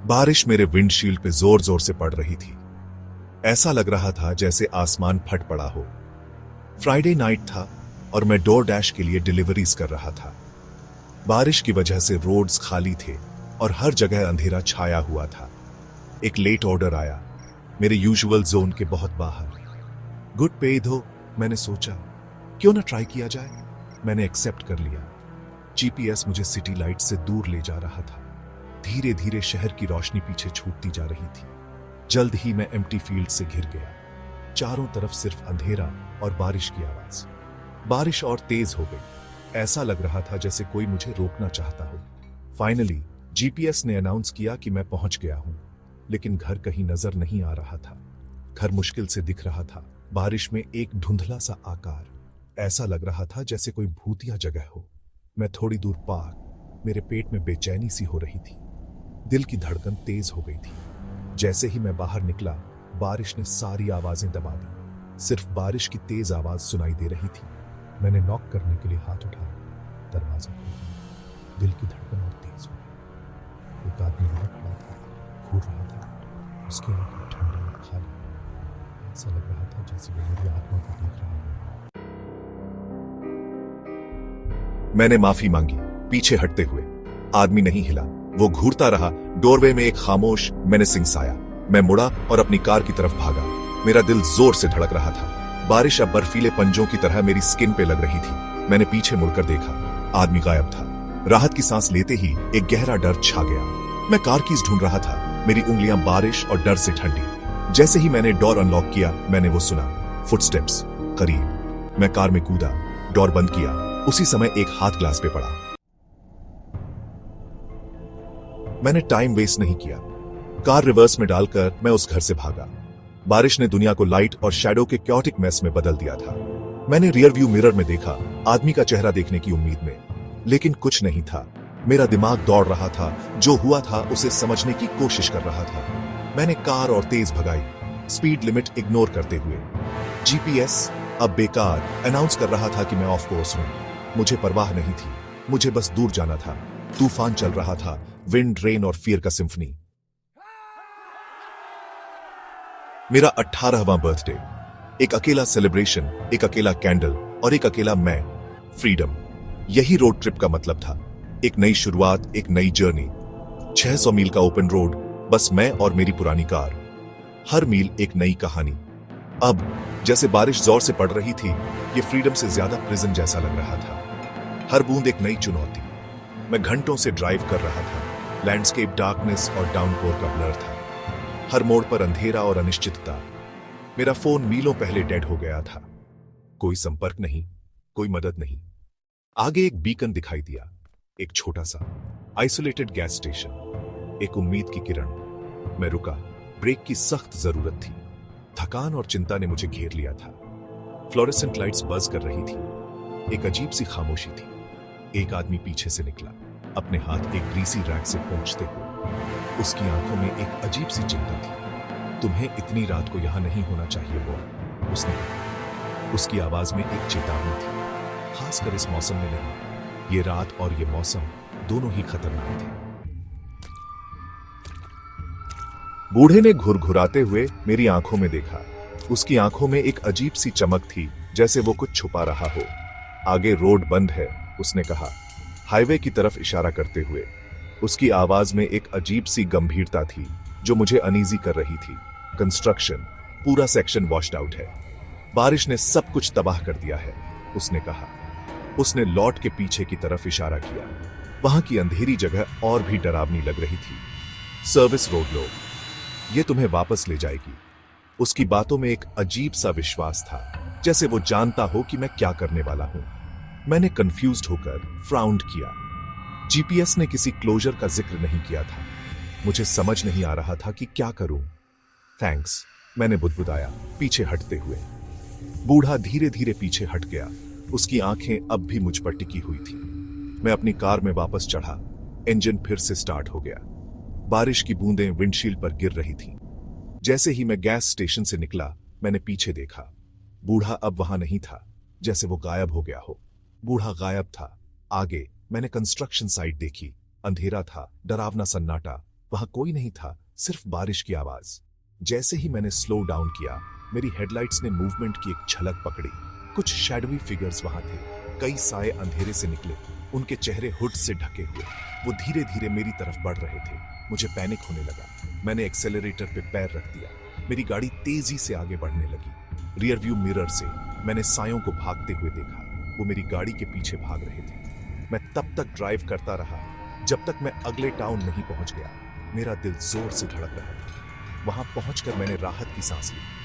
बारिश मेरे विंडशील्ड पे जोर जोर से पड़ रही थी। ऐसा लग रहा था जैसे आसमान फट पड़ा हो। फ्राइडे नाइट था और मैं डोर डैश के लिए डिलीवरीज कर रहा था। बारिश की वजह से रोड्स खाली थे और हर जगह अंधेरा छाया हुआ था। एक लेट ऑर्डर आया, मेरे यूजुअल जोन के बहुत बाहर। गुड पे दो, मैंने सोचा क्यों ना ट्राई किया जाए। मैंने एक्सेप्ट कर लिया। जीपीएस मुझे सिटी लाइट से दूर ले जा रहा था। धीरे धीरे शहर की रोशनी पीछे छूटती जा रही थी। जल्द ही मैं एम्प्टी फील्ड से घिर गया। चारों तरफ सिर्फ अंधेरा और बारिश की आवाज। बारिश और तेज हो गई। ऐसा लग रहा था जैसे कोई मुझे रोकना चाहता हो। फाइनली जीपीएस ने अनाउंस किया कि मैं पहुंच गया हूं, लेकिन घर कहीं नजर नहीं आ रहा था। घर मुश्किल से दिख रहा था। बारिश में एक धुंधला सा आकार। ऐसा लग रहा था जैसे कोई भूतिया जगह हो। मैं थोड़ी दूर पार, मेरे पेट में बेचैनी सी हो रही थी। दिल की धड़कन तेज हो गई थी। जैसे ही मैं बाहर निकला, बारिश ने सारी आवाजें दबा दी। सिर्फ बारिश की तेज आवाज सुनाई दे रही थी। मैंने नॉक करने के लिए हाथ उठाया। दरवाजा खुला। दिल की धड़कन और तेज हो गई। एक आदमी वहां खड़ा था, घूर रहा था। उसकी आंखें ठंडी और खाली। ऐसा लग रहा था जैसे वो मेरी आत्मा को देख रहा हो। मैंने माफी मांगी, पीछे हटते हुए। आदमी नहीं हिला, वो घूरता रहा। डोरवे में एक खामोश मैंने सिंगसाया। मैं मुड़ा और अपनी कार की तरफ भागा। मेरा दिल जोर से धड़क रहा था। बारिश अब बर्फीले पंजों की तरह मेरी स्किन पे लग रही थी। मैंने पीछे मुड़कर देखा, आदमी गायब था। राहत की सांस लेते ही एक गहरा डर छा गया। मैं कार कीज ढूंढ रहा था, मेरी उंगलियां बारिश और डर से ठंडी। जैसे ही मैंने डोर अनलॉक किया, मैंने वो सुना, फुटस्टेप्स करीब। मैं कार में कूदा, डोर बंद किया। उसी समय एक हाथ ग्लास पे पड़ा। मैंने टाइम वेस्ट नहीं किया। कार रिवर्स में डालकर मैं उस घर से भागा। बारिश ने दुनिया को लाइट और शैडो के क्योटिक मेस में बदल दिया था। मैंने रियर व्यू मिरर में देखा, आदमी का चेहरा देखने की उम्मीद में, लेकिन कुछ नहीं था। मेरा दिमाग दौड़ रहा था, जो हुआ था उसे समझने की कोशिश कर रहा था। मैंने कार और तेज भगाई, स्पीड लिमिट इग्नोर करते हुए। जीपीएस अब बेकार अनाउंस कर रहा था कि मैं ऑफ कोर्स हूं। मुझे परवाह नहीं थी, मुझे बस दूर जाना था। तूफान चल रहा था, विंड, रेन और फियर का सिम्फनी। मेरा 18वां बर्थडे, एक अकेला सेलिब्रेशन, एक अकेला कैंडल और एक अकेला मैं। फ्रीडम, यही रोड ट्रिप का मतलब था। एक नई शुरुआत, एक नई जर्नी। 600 मील का ओपन रोड, बस मैं और मेरी पुरानी कार। हर मील एक नई कहानी। अब जैसे बारिश जोर से पड़ रही थी, ये फ्रीडम से ज्यादा प्रिजन जैसा लग रहा था। हर बूंद एक नई चुनौती। मैं घंटों से ड्राइव कर रहा था। लैंडस्केप डार्कनेस और डाउनपोर का ब्लर था। हर मोड़ पर अंधेरा और अनिश्चितता। मेरा फोन मीलों पहले डेड हो गया था। कोई संपर्क नहीं, कोई मदद नहीं। आगे एक बीकन दिखाई दिया, एक छोटा सा आइसोलेटेड गैस स्टेशन, एक उम्मीद की किरण। मैं रुका, ब्रेक की सख्त जरूरत थी। थकान और चिंता ने मुझे घेर लिया था। फ्लोरेसेंट लाइट्स बज कर रही थी। एक अजीब सी खामोशी थी। एक आदमी पीछे से निकला, अपने हाथ एक ग्रीसी रैक से पोंछते हुए। उसकी आंखों में एक अजीब सी चिंता थी। तुम्हें इतनी रात को यहां नहीं होना चाहिए बॉय, उसने कहा। उसकी आवाज में एक चेतावनी थी, खासकर इस मौसम में नहीं। ये रात और ये मौसम दोनों ही खतरनाक थे। बूढ़े ने घुरघुराते हुए मेरी आंखों में देखा। उसकी आंखों में एक अजीब सी चमक थी, जैसे वो कुछ छुपा रहा हो। आगे रोड बंद है, उसने कहा, हाईवे की तरफ इशारा करते हुए। उसकी आवाज में एक अजीब सी गंभीरता थी, जो मुझे अनईजी कर रही थी। कंस्ट्रक्शन, पूरा सेक्शन वॉश्ड आउट है। बारिश ने सब कुछ तबाह कर दिया है, उसने कहा। उसने लॉट के पीछे की तरफ इशारा किया। वहां की अंधेरी जगह और भी डरावनी लग रही थी। सर्विस रोड लो, ये तुम्हें वापस ले जाएगी। उसकी बातों में एक अजीब सा विश्वास था, जैसे वो जानता हो कि मैं क्या करने वाला हूं। मैंने कंफ्यूज्ड होकर फ्राउंड किया। जीपीएस ने किसी क्लोजर का जिक्र नहीं किया था। मुझे समझ नहीं आ रहा था कि क्या करूं। थैंक्स, मैंने बुदबुदाया, पीछे हटते हुए। बूढ़ा धीरे धीरे पीछे हट गया। उसकी आंखें अब भी मुझ पर टिकी हुई थी। मैं अपनी कार में वापस चढ़ा। इंजन फिर से स्टार्ट हो गया। बारिश की बूंदें विंडशील्ड पर गिर रही थीं। जैसे ही मैं गैस स्टेशन से निकला, मैंने पीछे देखा। बूढ़ा अब वहां नहीं था, जैसे वो गायब हो गया हो। बूढ़ा गायब था। आगे मैंने कंस्ट्रक्शन साइट देखी। अंधेरा था, डरावना सन्नाटा। वहां कोई नहीं था, सिर्फ बारिश की आवाज। जैसे ही मैंने स्लो डाउन किया, मेरी हेडलाइट्स ने मूवमेंट की एक झलक पकड़ी। कुछ शैडोवी फिगर्स वहां थे, कई साए अंधेरे से निकले, उनके चेहरे हुड से ढके हुए। वो धीरे धीरे मेरी तरफ बढ़ रहे थे। मुझे पैनिक होने लगा। मैंने एक्सेलरेटर पे पैर रख दिया। मेरी गाड़ी तेजी से आगे बढ़ने लगी। रियर व्यू मिरर से मैंने सायों को भागते हुए देखा। वो मेरी गाड़ी के पीछे भाग रहे थे। मैं तब तक ड्राइव करता रहा जब तक मैं अगले टाउन नहीं पहुंच गया। मेरा दिल जोर से धड़क रहा था। वहां पहुंचकर मैंने राहत की सांस ली।